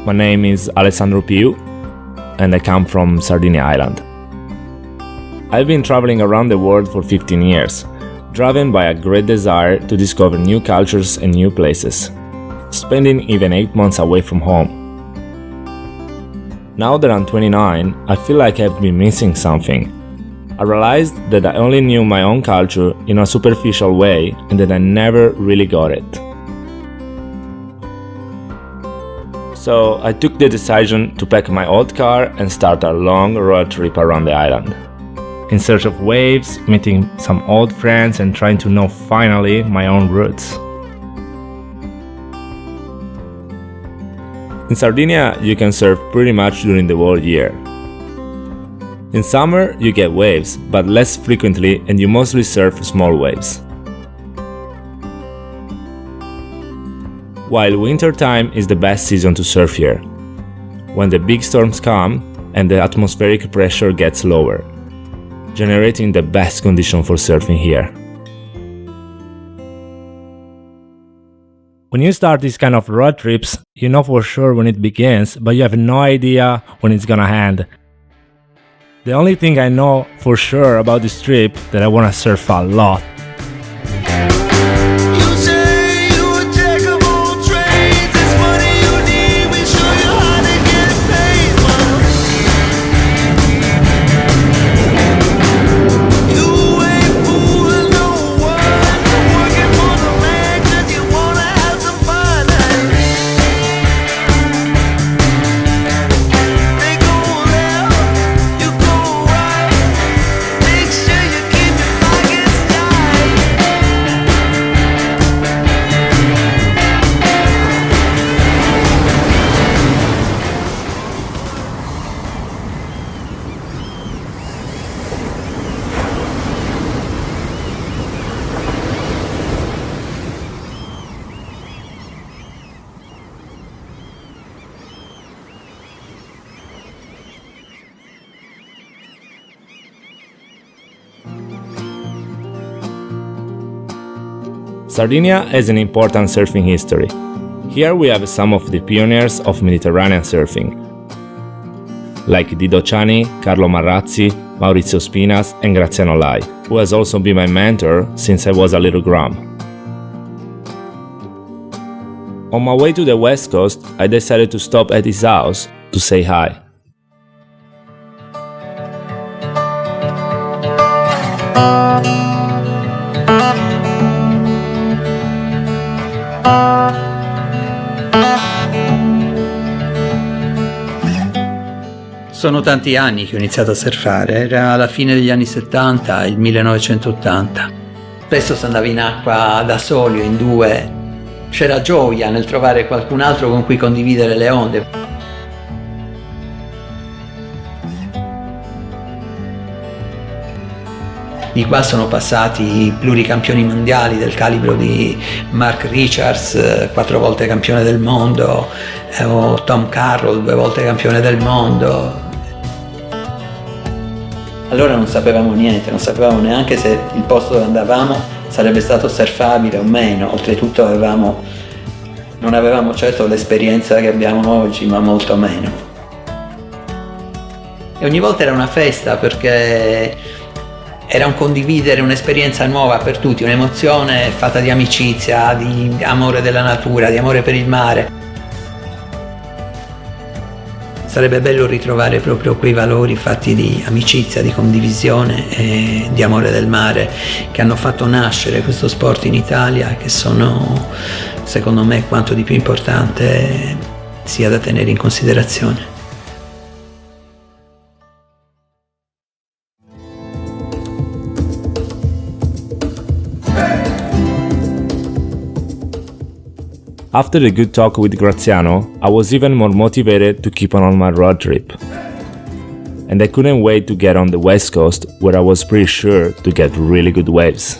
My name is Alessandro Piu, and I come from Sardinia Island. I've been traveling around the world for 15 years, driven by a great desire to discover new cultures and new places, spending even 8 months away from home. Now that I'm 29, I feel like I've been missing something. I realized that I only knew my own culture in a superficial way and that I never really got it. So I took the decision to pack my old car and start a long road trip around the island. In search of waves, meeting some old friends and trying to know finally my own roots. In Sardinia, you can surf pretty much during the whole year. In summer, you get waves, but less frequently, and you mostly surf small waves. While wintertime is the best season to surf here, when the big storms come and the atmospheric pressure gets lower, generating the best condition for surfing here. When you start these kind of road trips, you know for sure when it begins, but you have no idea when it's gonna end. The only thing I know for sure about this trip that I wanna surf a lot. Sardinia has an important surfing history. Here we have some of the pioneers of Mediterranean surfing, like Dido Ciani, Carlo Marrazzi, Maurizio Spinas and Graziano Lai, who has also been my mentor since I was a little grum. On my way to the west coast, I decided to stop at his house to say hi. Sono tanti anni che ho iniziato a surfare, era alla fine degli anni 70, il 1980. Spesso si andava in acqua da soli o in due, c'era gioia nel trovare qualcun altro con cui condividere le onde. Di qua sono passati pluricampioni mondiali del calibro di Mark Richards, 4 volte campione del mondo, o Tom Carroll, 2 volte campione del mondo. Allora non sapevamo niente, non sapevamo neanche se il posto dove andavamo sarebbe stato surfabile o meno. Oltretutto non avevamo certo l'esperienza che abbiamo oggi, ma molto meno. E ogni volta era una festa perché era un condividere un'esperienza nuova per tutti, un'emozione fatta di amicizia, di amore della natura, di amore per il mare. Sarebbe bello ritrovare proprio quei valori fatti di amicizia, di condivisione e di amore del mare che hanno fatto nascere questo sport in Italia e che sono, secondo me, quanto di più importante sia da tenere in considerazione. After the good talk with Graziano, I was even more motivated to keep on my road trip. And I couldn't wait to get on the west coast, where I was pretty sure to get really good waves.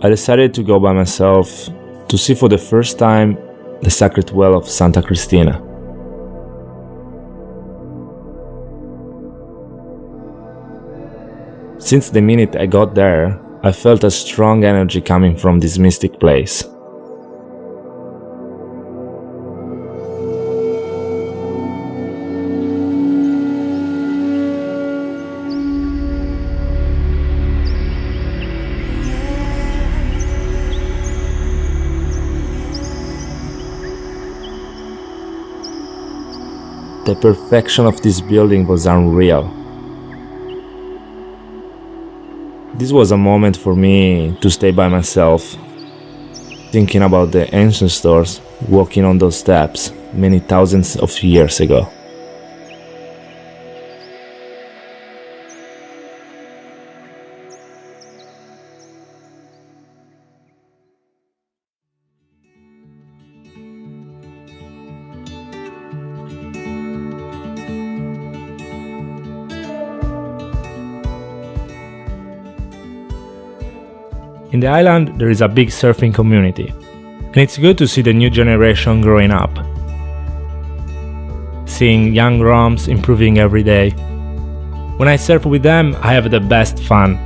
I decided to go by myself to see for the first time the sacred well of Santa Cristina. Since the minute I got there, I felt a strong energy coming from this mystic place. The perfection of this building was unreal. This was a moment for me to stay by myself, thinking about the ancestors walking on those steps many thousands of years ago. In the island, there is a big surfing community, and it's good to see the new generation growing up. Seeing young Roms improving every day. When I surf with them, I have the best fun.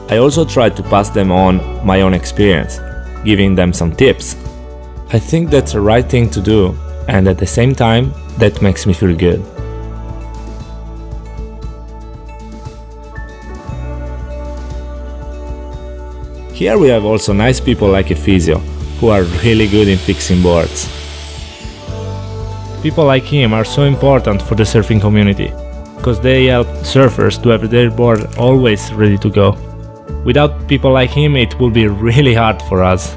I also tried to pass them on my own experience, giving them some tips. I think that's the right thing to do, and at the same time, that makes me feel good. Here we have also nice people like Efisio, who are really good in fixing boards. People like him are so important for the surfing community, because they help surfers to have their board always ready to go. Without people like him, it would be really hard for us.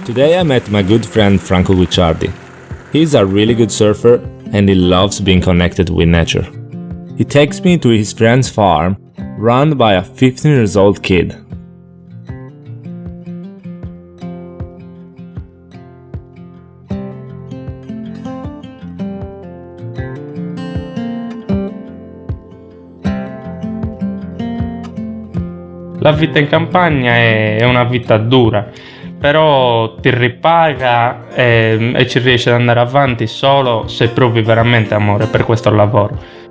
Today I met my good friend Franco Guicciardi. He's a really good surfer and he loves being connected with nature. He takes me to his friend's farm, run by a 15-year-old kid. La vita in campagna è una vita dura, però ti ripaga e ci riesci ad andare avanti solo se provi veramente amore per questo lavoro.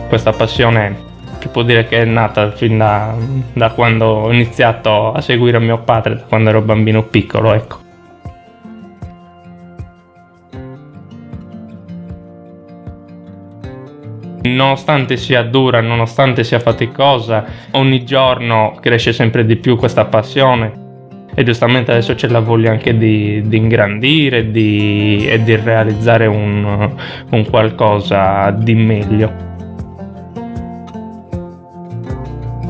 Questa passione si può dire che è nata fin da quando ho iniziato a seguire mio padre, da quando ero bambino piccolo, ecco. Nonostante sia dura, nonostante sia faticosa, ogni giorno cresce sempre di più questa passione e giustamente adesso c'è la voglia anche di ingrandire e di realizzare un qualcosa di meglio.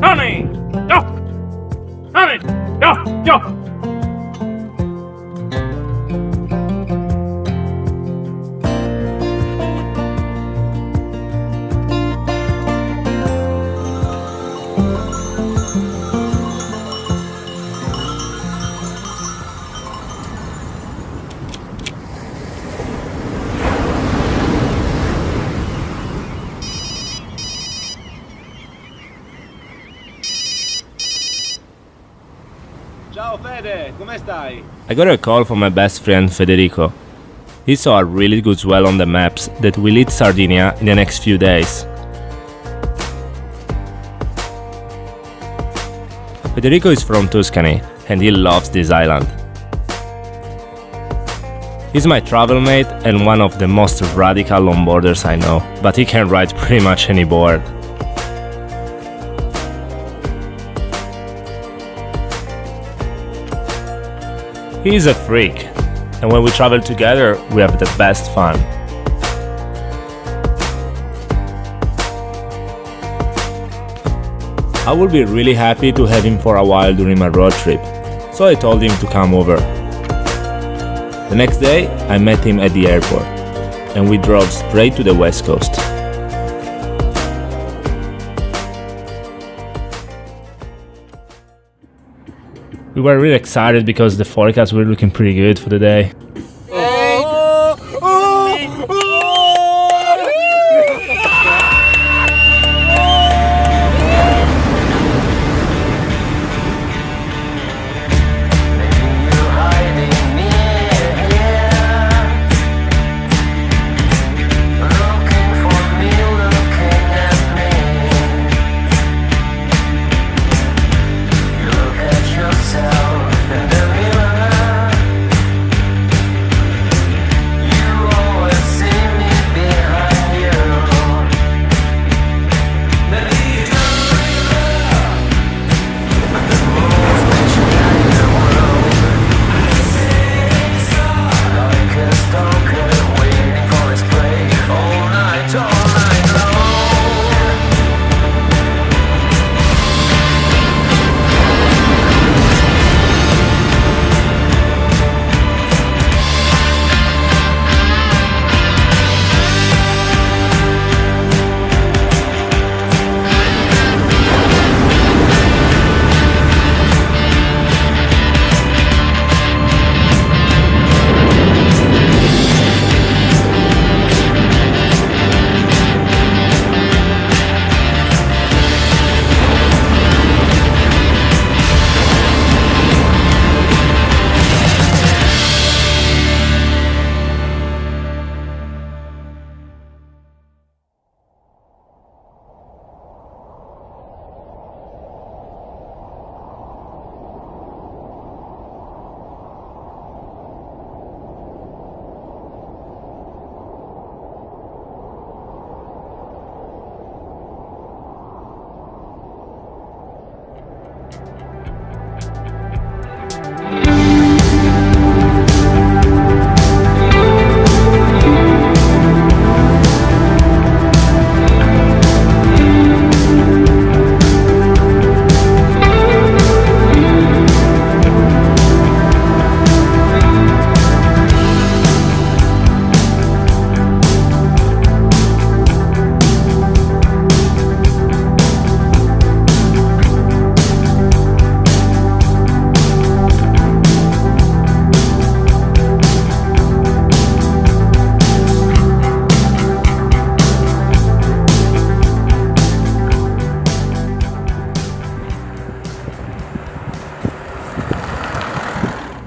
Ronnie! Go! Ronnie! Go! Go! Fede, come stai? I got a call from my best friend Federico. He saw a really good swell on the maps that will hit Sardinia in the next few days. Federico is from Tuscany and he loves this island. He's my travel mate and one of the most radical longboarders I know, but he can ride pretty much any board. He is a freak, and when we travel together, we have the best fun. I would be really happy to have him for a while during my road trip, so I told him to come over. The next day, I met him at the airport, and we drove straight to the west coast. We were really excited because the forecasts were looking pretty good for the day.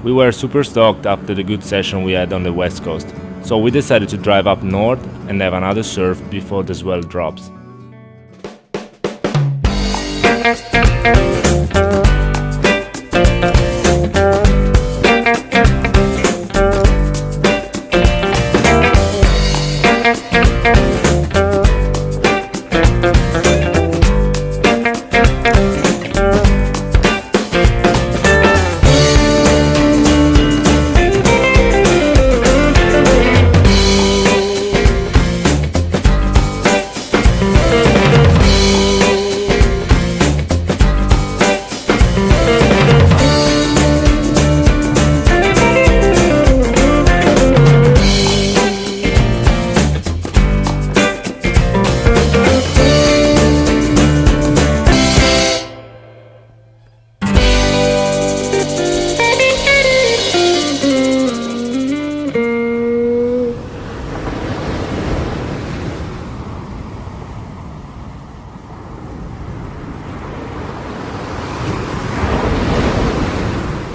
We were super stoked after the good session we had on the west coast, so we decided to drive up north and have another surf before the swell drops.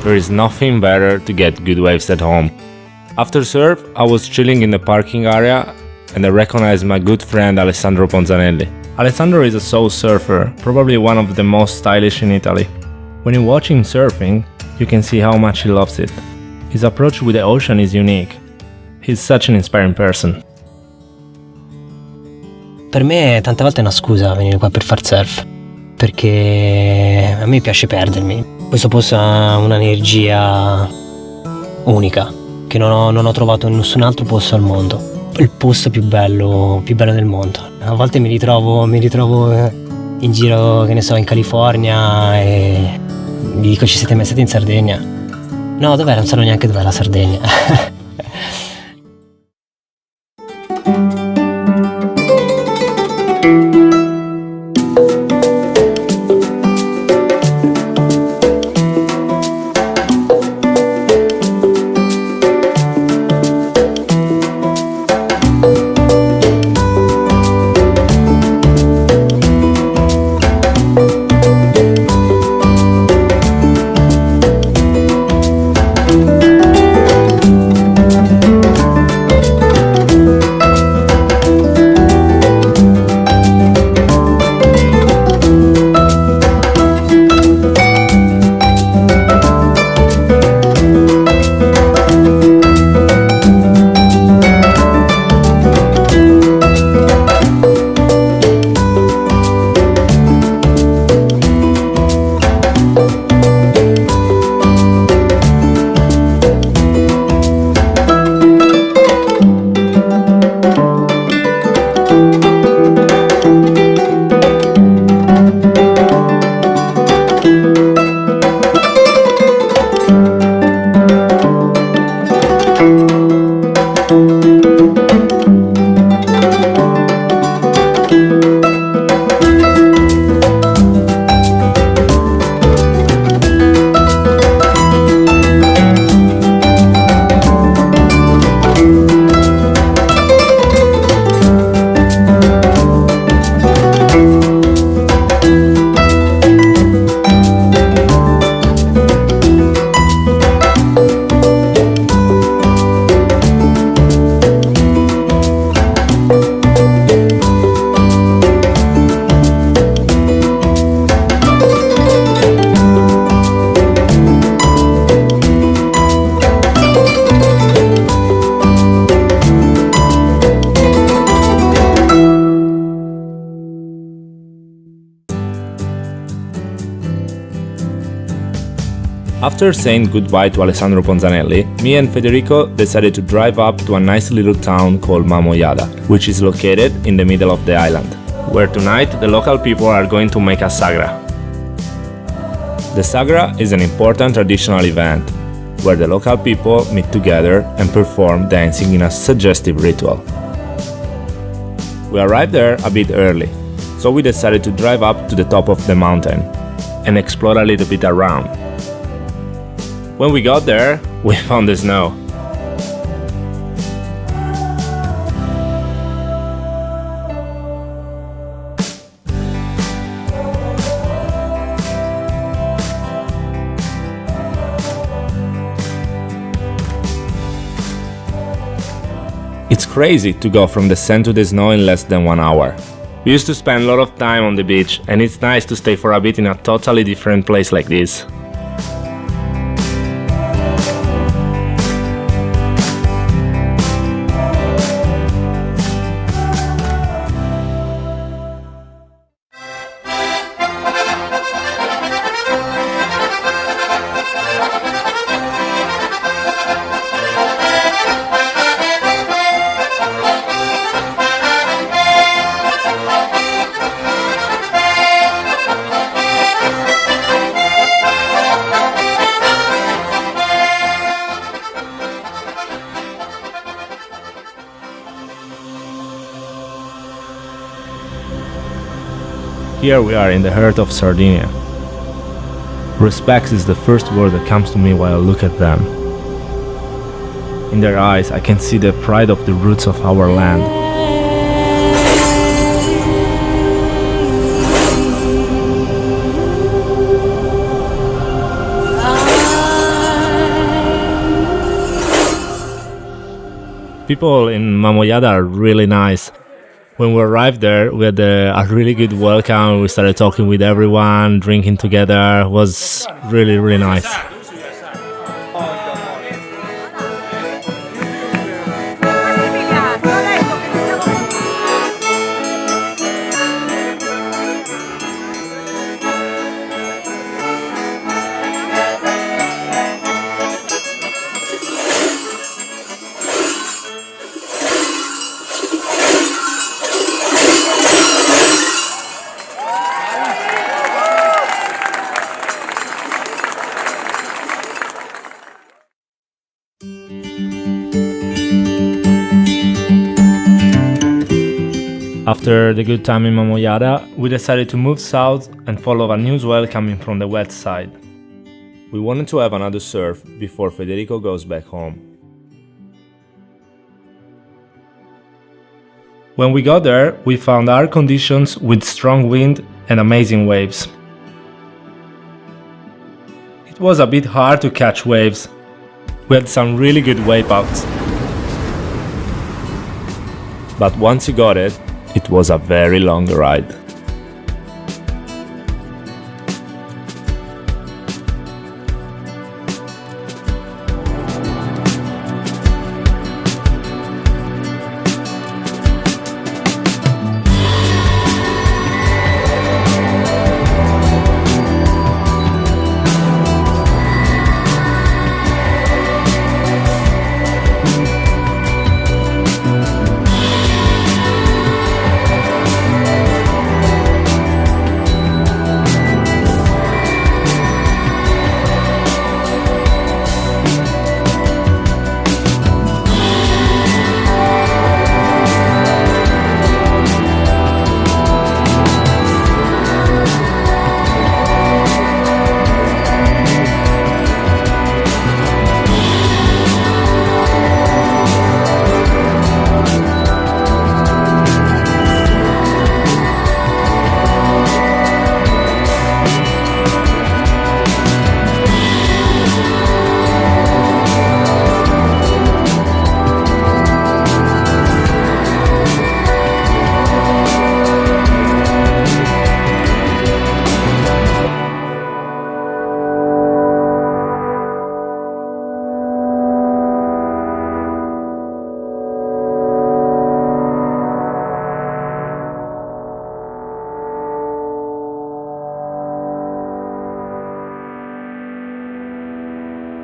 there is nothing better to get good waves at home. After surf, I was chilling in the parking area and I recognized my good friend Alessandro Ponzanelli. Alessandro is a soul surfer, probably one of the most stylish in Italy. When you watch him surfing, you can see how much he loves it. His approach with the ocean is unique. He's such an inspiring person. Per me tante volte è una scusa venire qua per far surf, perché a me piace perdermi. Questo posto ha un'energia unica che non ho trovato in nessun altro posto al mondo. Il posto più bello del mondo. A volte mi ritrovo in giro, che ne so, in California e mi dico: ci siete mai stati in Sardegna? No, dov'è? Non so neanche dov'è la Sardegna. After saying goodbye to Alessandro Ponzanelli, me and Federico decided to drive up to a nice little town called Mamoiada, which is located in the middle of the island, where tonight the local people are going to make a sagra. The sagra is an important traditional event, where the local people meet together and perform dancing in a suggestive ritual. We arrived there a bit early, so we decided to drive up to the top of the mountain and explore a little bit around. When we got there, we found the snow. It's crazy to go from the sand to the snow in less than 1 hour. We used to spend a lot of time on the beach, and it's nice to stay for a bit in a totally different place like this. Here we are in the heart of Sardinia. Respect is the first word that comes to me while I look at them. In their eyes, I can see the pride of the roots of our land. People in Mamoyada are really nice. When we arrived there, we had a really good welcome. We started talking with everyone, drinking together. It was really, really nice. After the good time in Mamoyada, we decided to move south and follow a newswell coming from the west side. We wanted to have another surf before Federico goes back home. When we got there, we found our conditions with strong wind and amazing waves. It was a bit hard to catch waves. We had some really good wipeouts. But once you got it, it was a very long ride.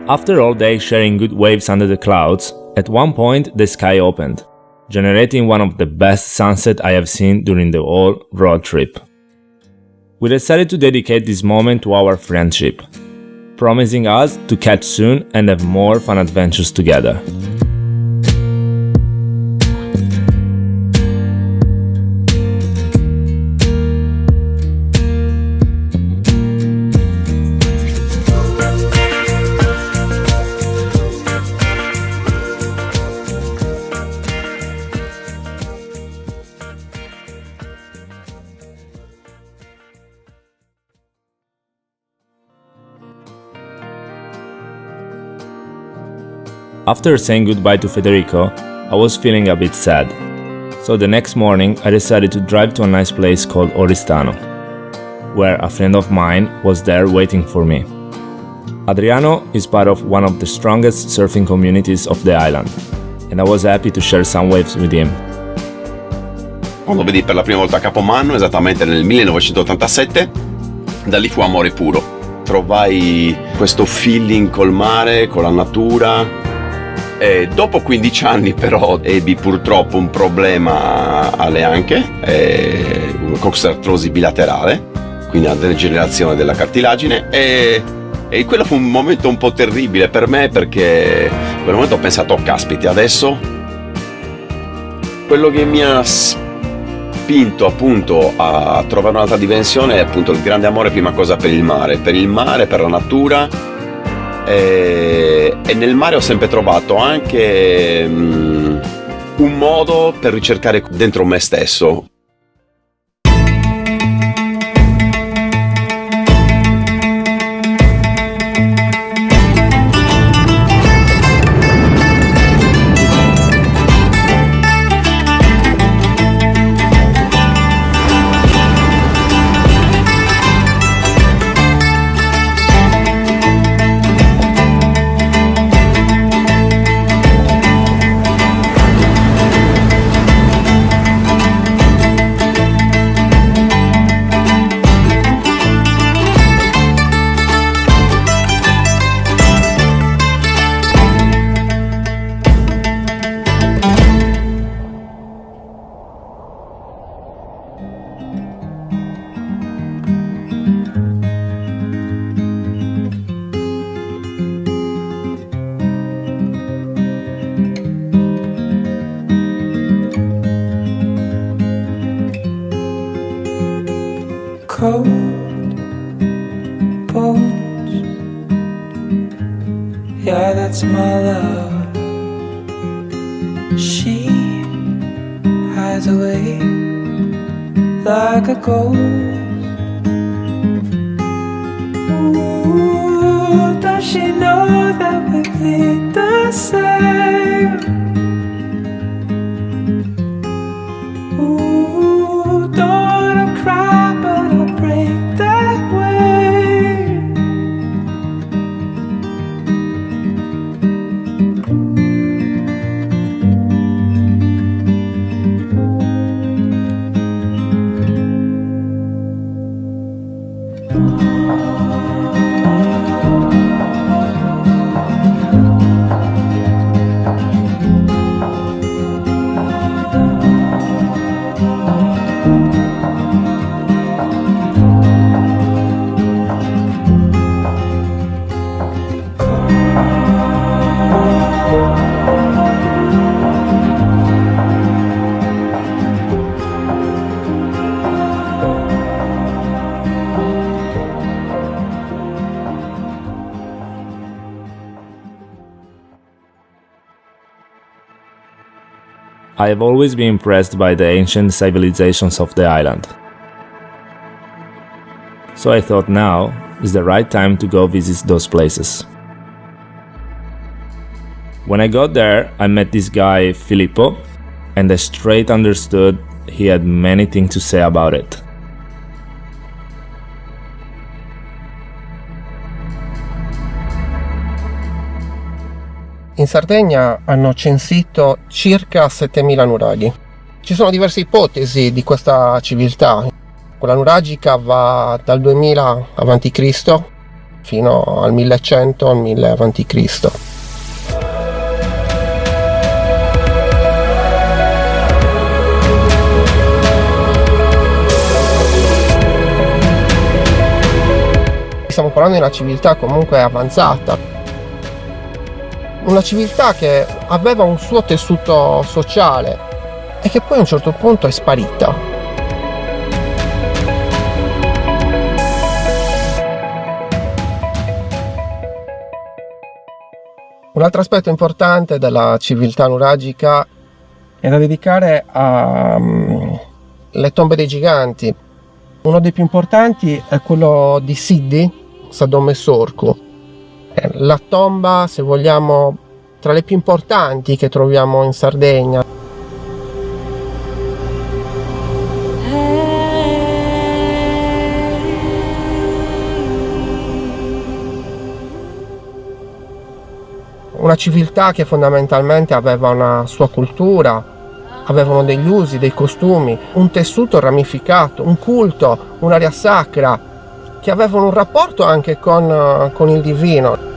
After all day sharing good waves under the clouds, at one point the sky opened, generating one of the best sunsets I have seen during the whole road trip. We decided to dedicate this moment to our friendship, promising us to catch soon and have more fun adventures together. After saying goodbye to Federico, I was feeling a bit sad. So the next morning I decided to drive to a nice place called Oristano, where a friend of mine was there waiting for me. Adriano is part of one of the strongest surfing communities of the island, and I was happy to share some waves with him. Quando vedi per la prima volta Capomanno, esattamente nel 1987, da lì fu amore puro. Trovai questo feeling col mare, con la natura. E dopo 15 anni però ebbi purtroppo un problema alle anche, una coxartrosi bilaterale, quindi una degenerazione della cartilagine, e quello fu un momento un po' terribile per me, perché in quel momento ho pensato, oh, caspiti, adesso quello che mi ha spinto appunto a trovare un'altra dimensione è appunto il grande amore, prima cosa per il mare, per la natura. E nel mare ho sempre trovato anche un modo per ricercare dentro me stesso. that's my love. She hides away like a ghost. Ooh, does she know that we think the same? Ooh, don't wanna cry, but I'll break that way. I have always been impressed by the ancient civilizations of the island. So I thought now is the right time to go visit those places. When I got there, I met this guy Filippo, and I straight understood he had many things to say about it. In Sardegna hanno censito circa 7.000 nuraghi. Ci sono diverse ipotesi di questa civiltà. Quella nuragica va dal 2000 a.C. fino al 1100 al 1000 a.C. Stiamo parlando di una civiltà comunque avanzata. Una civiltà che aveva un suo tessuto sociale e che poi a un certo punto è sparita. Un altro aspetto importante della civiltà nuragica è da dedicare alle tombe dei giganti. Uno dei più importanti è quello di Siddi, Sadome Sorku. La tomba, se vogliamo, tra le più importanti che troviamo in Sardegna. Una civiltà che fondamentalmente aveva una sua cultura, avevano degli usi, dei costumi, un tessuto ramificato, un culto, un'area sacra, che avevano un rapporto anche con il divino.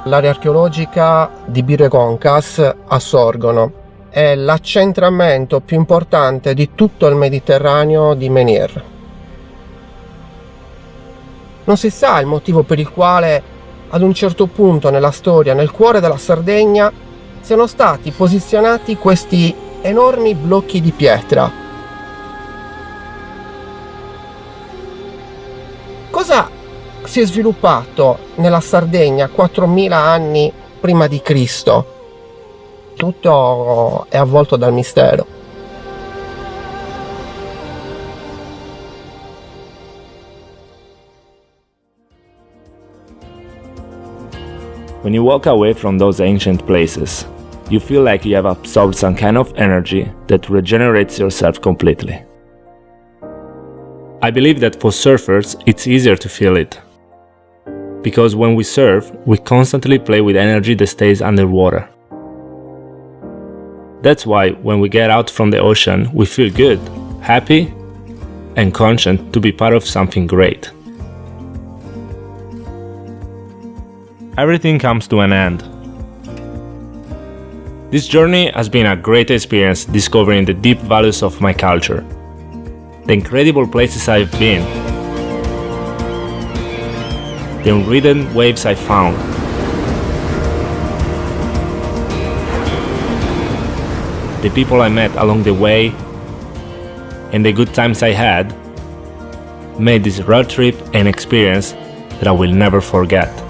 L'area archeologica di Biregoncas a Sorgono è l'accentramento più importante di tutto il Mediterraneo di Menhir. Non si sa il motivo per il quale ad un certo punto nella storia, nel cuore della Sardegna, siano stati posizionati questi enormi blocchi di pietra. Cosa si è sviluppato nella Sardegna 4.000 anni prima di Cristo? Tutto è avvolto dal mistero. When you walk away from those ancient places, you feel like you have absorbed some kind of energy that regenerates yourself completely. I believe that for surfers, it's easier to feel it. Because when we surf, we constantly play with energy that stays underwater. That's why when we get out from the ocean, we feel good, happy, and conscious to be part of something great. Everything comes to an end. This journey has been a great experience discovering the deep values of my culture, the incredible places I've been, the unwritten waves I found, the people I met along the way, and the good times I had made this road trip an experience that I will never forget.